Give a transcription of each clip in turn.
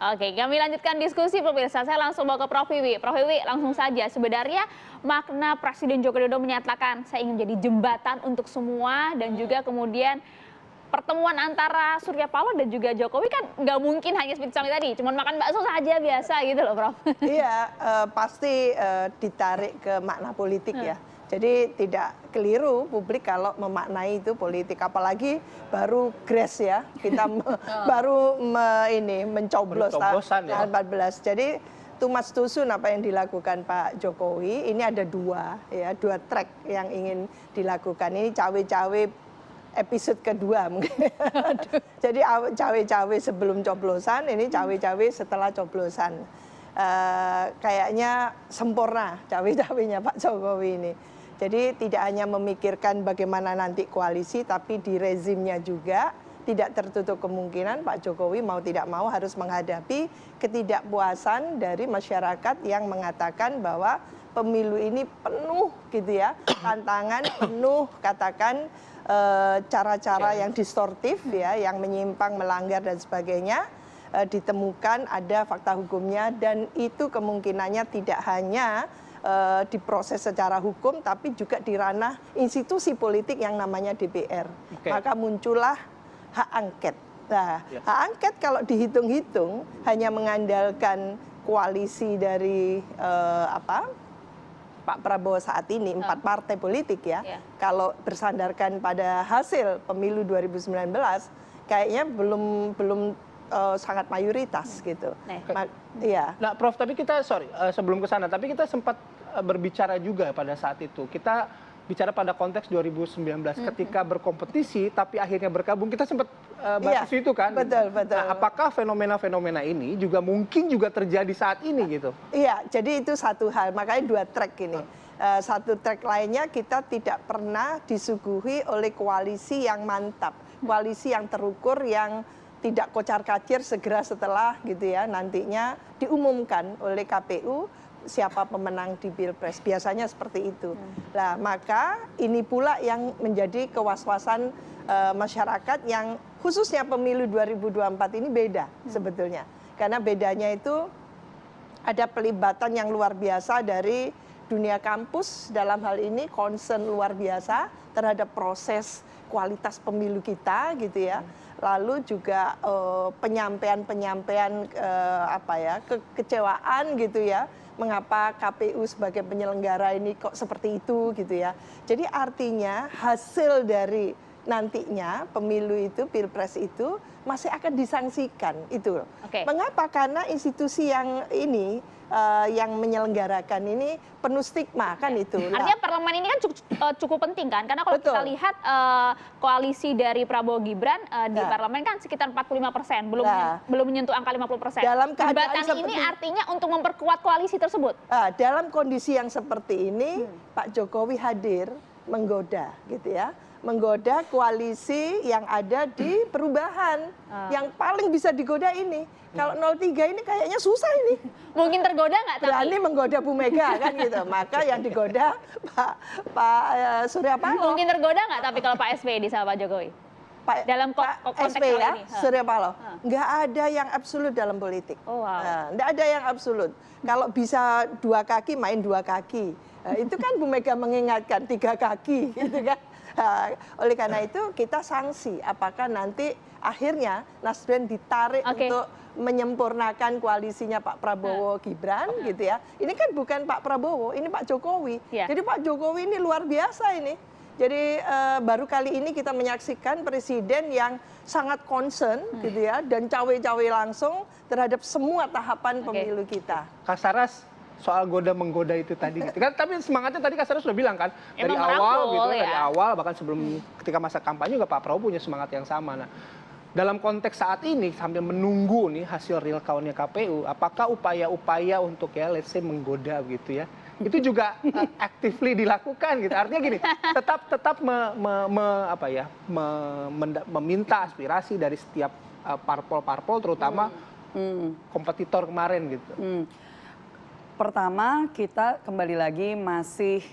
Oke, kami lanjutkan diskusi pemirsa. Saya langsung bawa ke Prof. Wiwi. Prof. Wiwi, langsung saja. Sebenarnya makna Presiden Joko Widodo menyatakan saya ingin menjadi jembatan untuk semua dan juga kemudian pertemuan antara Surya Paloh dan juga Jokowi kan nggak mungkin hanya seperti Sami tadi, cuma makan bakso saja biasa gitu loh, Prof. Iya, pasti ditarik ke makna politik ya. Jadi tidak keliru publik kalau memaknai itu politik, apalagi baru grace ya, kita baru mencoblos tanggal 14. Jadi tumas tusun apa yang dilakukan Pak Jokowi, ini ada dua track yang ingin dilakukan. Ini cawe-cawe episode kedua mungkin. Jadi cawe-cawe sebelum coblosan, ini cawe-cawe setelah coblosan. Kayaknya sempurna cawe-cawenya Pak Jokowi ini. Jadi tidak hanya memikirkan bagaimana nanti koalisi, tapi di rezimnya juga tidak tertutup kemungkinan Pak Jokowi mau tidak mau harus menghadapi ketidakpuasan dari masyarakat yang mengatakan bahwa pemilu ini penuh gitu ya, tantangan penuh katakan cara-cara yang distortif ya, yang menyimpang, melanggar dan sebagainya. Ditemukan ada fakta hukumnya dan itu kemungkinannya tidak hanya diproses secara hukum tapi juga di ranah institusi politik yang namanya DPR. Maka muncullah hak angket. Nah, hak angket kalau dihitung-hitung hanya mengandalkan koalisi dari Pak Prabowo saat ini, 4 partai politik ya. Kalau bersandarkan pada hasil pemilu 2019 kayaknya belum sangat mayoritas gitu. Iya. Nah, Prof, tapi kita sebelum ke sana, tapi kita sempat berbicara juga pada saat itu. Kita bicara pada konteks 2019 ketika berkompetisi tapi akhirnya bergabung, kita sempat bahas itu kan. Betul. Nah, apakah fenomena-fenomena ini juga mungkin juga terjadi saat ini gitu? Iya, jadi itu satu hal, makanya 2 track ini. Satu track lainnya kita tidak pernah disuguhi oleh koalisi yang mantap, koalisi yang terukur, yang tidak kocar-kacir segera setelah gitu ya nantinya diumumkan oleh KPU siapa pemenang di Pilpres. Biasanya seperti itu. Nah, maka ini pula yang menjadi kewaswasan masyarakat yang khususnya pemilu 2024 ini beda sebetulnya. Karena bedanya itu ada pelibatan yang luar biasa dari dunia kampus dalam hal ini, concern luar biasa terhadap proses kualitas pemilu kita gitu ya. Lalu juga penyampaian kekecewaan gitu ya, mengapa KPU sebagai penyelenggara ini kok seperti itu gitu ya. Jadi artinya hasil dari nantinya pemilu itu, Pilpres itu masih akan disangsikan itu. Mengapa? Karena institusi yang ini yang menyelenggarakan ini penuh stigma kan itu. Artinya parlemen ini kan cukup penting kan, karena kalau kita lihat koalisi dari Prabowo Gibran di parlemen kan sekitar 45%, belum menyentuh angka 50%. Dalam keadaan jembatan ini artinya untuk memperkuat koalisi tersebut. Dalam kondisi yang seperti ini, Pak Jokowi hadir menggoda gitu ya. Menggoda koalisi yang ada di perubahan. Yang paling bisa digoda ini. Kalau 03 ini kayaknya susah ini. Mungkin tergoda nggak? Berani menggoda Bu Mega kan gitu. Maka yang digoda Pak Surya Paloh. Mungkin tergoda nggak tapi kalau Pak SBY sama Pak Jokowi? Dalam konteks SBY ya, ini. Surya Paloh. Nggak ada yang absolut dalam politik. Nggak ada yang absolut. Kalau bisa 2 kaki, main 2 kaki. Itu kan Bu Mega mengingatkan 3 kaki gitu kan. Oleh karena itu kita sanksi apakah nanti akhirnya Nasdem ditarik untuk menyempurnakan koalisinya Pak Prabowo Gibran gitu ya. Ini kan bukan Pak Prabowo, ini Pak Jokowi. Jadi Pak Jokowi ini luar biasa ini. Jadi baru kali ini kita menyaksikan presiden yang sangat concern gitu ya dan cawe-cawe langsung terhadap semua tahapan pemilu kita. Kak Saras, soal goda-menggoda itu tadi gitu kan, tapi semangatnya tadi Kak Saras sudah bilang kan dari awal gitu, dari awal bahkan sebelum ketika masa kampanye juga Pak Prabowo punya semangat yang sama. Nah, dalam konteks saat ini sambil menunggu nih hasil real count-nya KPU, apakah upaya-upaya untuk ya let's say menggoda gitu ya, itu juga actively dilakukan gitu. Artinya gini, tetap meminta aspirasi dari setiap parpol-parpol terutama kompetitor kemarin gitu. Pertama, kita kembali lagi masih,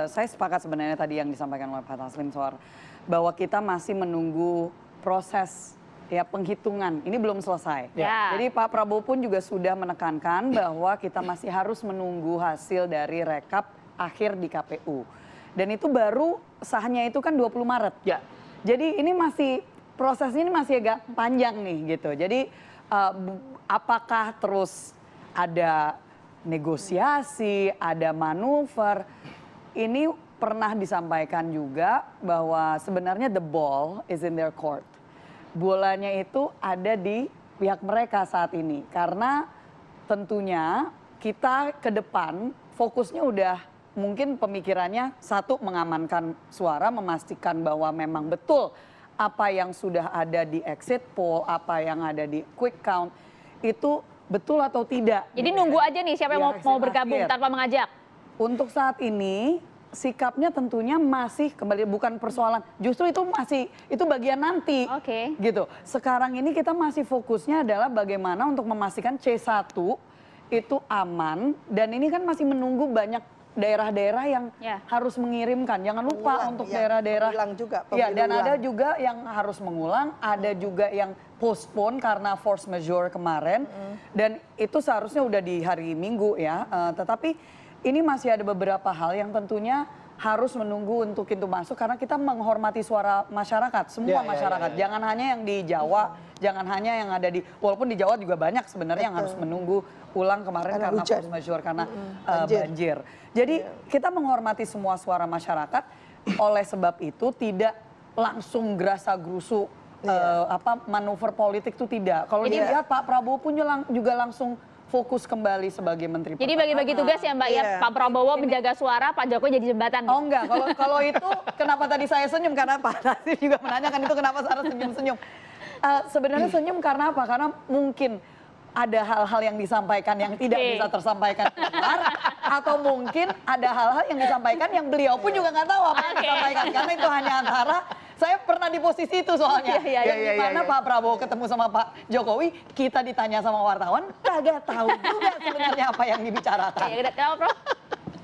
saya sepakat sebenarnya tadi yang disampaikan oleh Pak Taslim Soar, bahwa kita masih menunggu proses ya penghitungan ini belum selesai. Ya. Jadi Pak Prabowo pun juga sudah menekankan bahwa kita masih harus menunggu hasil dari rekap akhir di KPU. Dan itu baru sahnya itu kan 20 Maret. Ya. Jadi ini masih prosesnya ini masih agak panjang nih gitu. Jadi apakah terus ada negosiasi, ada manuver? Ini pernah disampaikan juga bahwa sebenarnya the ball is in their court. Bolanya itu ada di pihak mereka saat ini. Karena tentunya kita ke depan fokusnya udah mungkin pemikirannya satu mengamankan suara, memastikan bahwa memang betul apa yang sudah ada di exit poll, apa yang ada di quick count itu betul atau tidak. Jadi nunggu aja nih siapa yang mau bergabung tanpa mengajak. Untuk saat ini sikapnya tentunya masih kembali bukan persoalan, justru itu masih itu bagian nanti. Oke. Gitu. Sekarang ini kita masih fokusnya adalah bagaimana untuk memastikan C1 itu aman dan ini kan masih menunggu banyak daerah-daerah yang harus mengirimkan. Jangan lupa untuk daerah-daerah juga. Ya, dan ada juga yang harus mengulang, ada juga yang postpone karena force majeure kemarin dan itu seharusnya udah di hari Minggu ya. Tetapi ini masih ada beberapa hal yang tentunya harus menunggu untuk pintu masuk karena kita menghormati suara masyarakat, semua masyarakat. Jangan hanya yang di Jawa, jangan hanya yang ada di, walaupun di Jawa juga banyak sebenarnya yang harus menunggu ulang kemarin karena force majeure, karena banjir. Jadi kita menghormati semua suara masyarakat, oleh sebab itu tidak langsung gerasa-gerusu manuver politik itu tidak. Kalau dilihat Pak Prabowo pun juga langsung fokus kembali sebagai Menteri Jadi bagi-bagi tugas ya Mbak ya, Pak Prabowo menjaga suara, Pak Jokowi jadi jembatan. Oh enggak, kalau itu kenapa tadi saya senyum karena Pak Nasir juga menanyakan itu kenapa Sarah senyum-senyum. Sebenarnya senyum karena apa? Karena mungkin ada hal-hal yang disampaikan yang tidak bisa tersampaikan keluar, atau mungkin ada hal-hal yang disampaikan yang beliau pun juga nggak tahu apa yang disampaikan karena itu hanya antara saya pernah di posisi itu soalnya yang dimana Pak Prabowo ketemu sama Pak Jokowi, kita ditanya sama wartawan kagak tahu juga sebenarnya apa yang dibicarakan. Prof.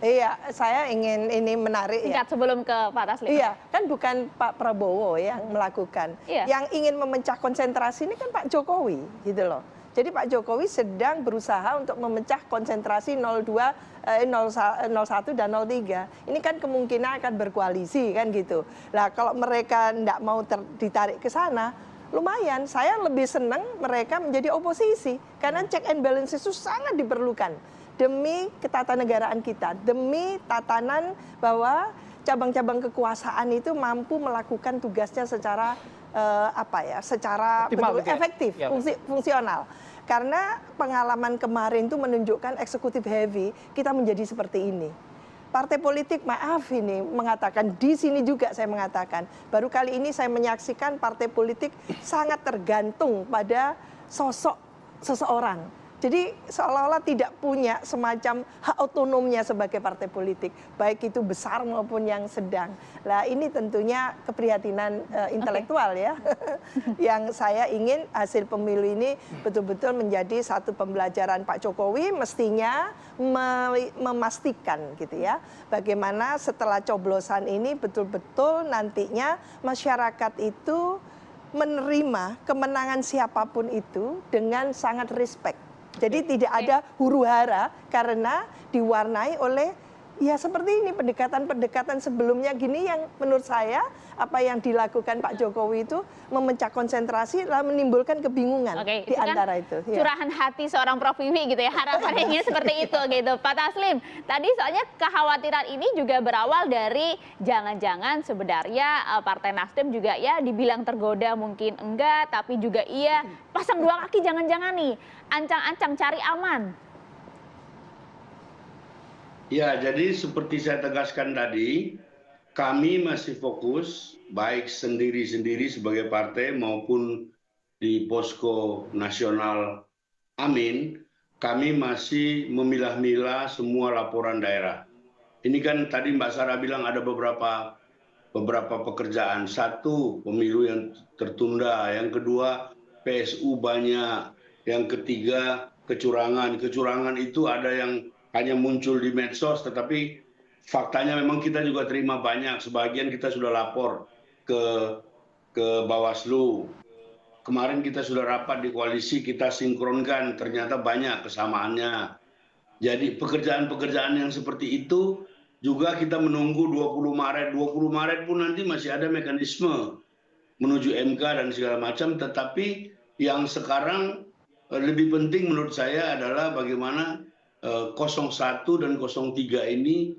Iya, saya ingin ini menarik Singkat sebelum ke Pak Taslim. Iya, kan bukan Pak Prabowo yang melakukan. Yang ingin memecah konsentrasi ini kan Pak Jokowi, gitu loh. Jadi Pak Jokowi sedang berusaha untuk memecah konsentrasi 01 dan 03. Ini kan kemungkinan akan berkoalisi kan gitu. Nah kalau mereka tidak mau ditarik ke sana, lumayan. Saya lebih senang mereka menjadi oposisi. Karena check and balance itu sangat diperlukan. Demi ketatanegaraan kita, demi tatanan bahwa cabang-cabang kekuasaan itu mampu melakukan tugasnya secara secara efektif, fungsional. Karena pengalaman kemarin itu menunjukkan eksekutif heavy, kita menjadi seperti ini. Partai politik, maaf ini mengatakan, di sini juga saya mengatakan, baru kali ini saya menyaksikan partai politik sangat tergantung pada sosok seseorang. Jadi seolah-olah tidak punya semacam hak otonomnya sebagai partai politik, baik itu besar maupun yang sedang. Nah ini tentunya keprihatinan intelektual ya, yang saya ingin hasil pemilu ini betul-betul menjadi satu pembelajaran Pak Jokowi, mestinya memastikan gitu ya, bagaimana setelah coblosan ini betul-betul nantinya masyarakat itu menerima kemenangan siapapun itu dengan sangat respect. Jadi tidak ada huru-hara karena diwarnai oleh ya seperti ini pendekatan-pendekatan sebelumnya gini yang menurut saya apa yang dilakukan Pak Jokowi itu memecah konsentrasi lalu menimbulkan kebingungan di antara itu. Curahan hati seorang Prof Wiwi gitu ya, harapannya ingin seperti itu gitu. Pak Taslim, tadi soalnya kekhawatiran ini juga berawal dari jangan-jangan sebenarnya Partai Nasdem juga ya dibilang tergoda mungkin enggak, tapi juga iya pasang dua kaki jangan-jangan nih, ancang-ancang cari aman. Ya, jadi seperti saya tegaskan tadi, kami masih fokus baik sendiri-sendiri sebagai partai maupun di Posko Nasional Amin, kami masih memilah-milah semua laporan daerah. Ini kan tadi Mbak Sarah bilang ada beberapa pekerjaan. Satu, pemilu yang tertunda. Yang kedua, PSU banyak. Yang ketiga, kecurangan. Kecurangan itu ada yang hanya muncul di medsos, tetapi faktanya memang kita juga terima banyak. Sebagian kita sudah lapor ke Bawaslu. kemarin kita sudah rapat di koalisi, kita sinkronkan, ternyata banyak kesamaannya. Jadi pekerjaan-pekerjaan yang seperti itu juga kita menunggu 20 Maret. 20 Maret pun nanti masih ada mekanisme menuju MK dan segala macam, tetapi yang sekarang lebih penting menurut saya adalah bagaimana 01 dan 03 ini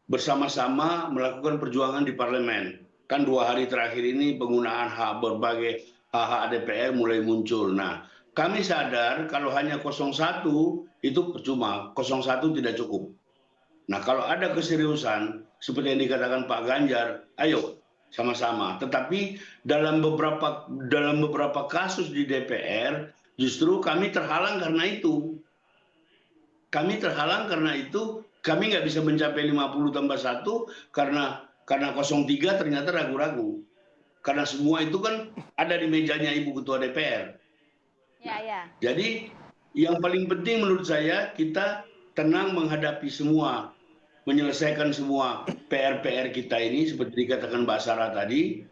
bersama-sama melakukan perjuangan di parlemen. Kan 2 hari terakhir ini penggunaan berbagai hak DPR mulai muncul. Nah, kami sadar kalau hanya 01 itu percuma, 01 tidak cukup. Nah, kalau ada keseriusan seperti yang dikatakan Pak Ganjar, ayo sama-sama. Tetapi dalam beberapa kasus di DPR justru kami terhalang karena itu. Kami terhalang karena itu, kami nggak bisa mencapai 50+1 karena 03 ternyata ragu-ragu. Karena semua itu kan ada di mejanya Ibu Ketua DPR. Ya. Jadi yang paling penting menurut saya kita tenang menghadapi semua, menyelesaikan semua PR-PR kita ini seperti dikatakan Mbak Sarah tadi.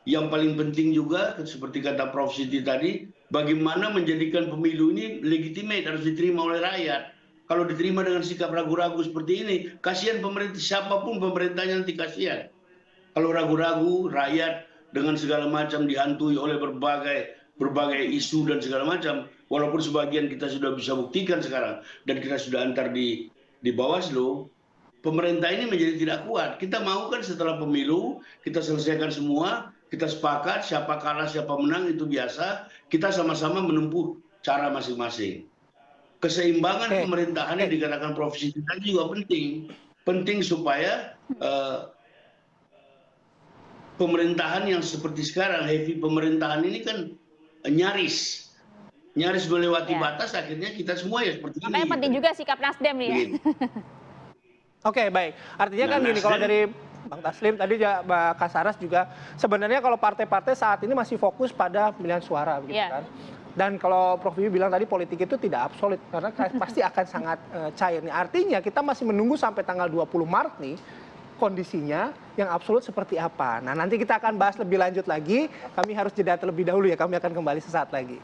Yang paling penting juga seperti kata Prof. Siti tadi, bagaimana menjadikan pemilu ini legitimate, harus diterima oleh rakyat. Kalau diterima dengan sikap ragu-ragu seperti ini, kasihan pemerintah, siapapun pemerintahnya nanti kasihan. Kalau ragu-ragu, rakyat dengan segala macam dihantui oleh berbagai isu dan segala macam, walaupun sebagian kita sudah bisa buktikan sekarang dan kita sudah antar di Bawaslu, pemerintah ini menjadi tidak kuat. Kita mau kan setelah pemilu kita selesaikan semua, kita sepakat siapa kalah siapa menang itu biasa, kita sama-sama menempuh cara masing-masing. Keseimbangan pemerintahan yang dikatakan Prof. Siti tadi juga penting supaya pemerintahan yang seperti sekarang, heavy pemerintahan ini kan nyaris melewati batas, akhirnya kita semua ya seperti ini. Makanya penting juga sikap Nasdem nih ya. Oke, baik. Artinya kan gini, kalau dari Bang Taslim tadi Mbak Kasaras juga sebenarnya kalau partai-partai saat ini masih fokus pada pemilihan suara begitu kan. Dan kalau Prof. Wiwi bilang tadi politik itu tidak absolut karena pasti akan sangat cair nih. Artinya kita masih menunggu sampai tanggal 20 Maret nih kondisinya yang absolut seperti apa. Nah, nanti kita akan bahas lebih lanjut lagi. Kami harus jeda terlebih dahulu ya. Kami akan kembali sesaat lagi.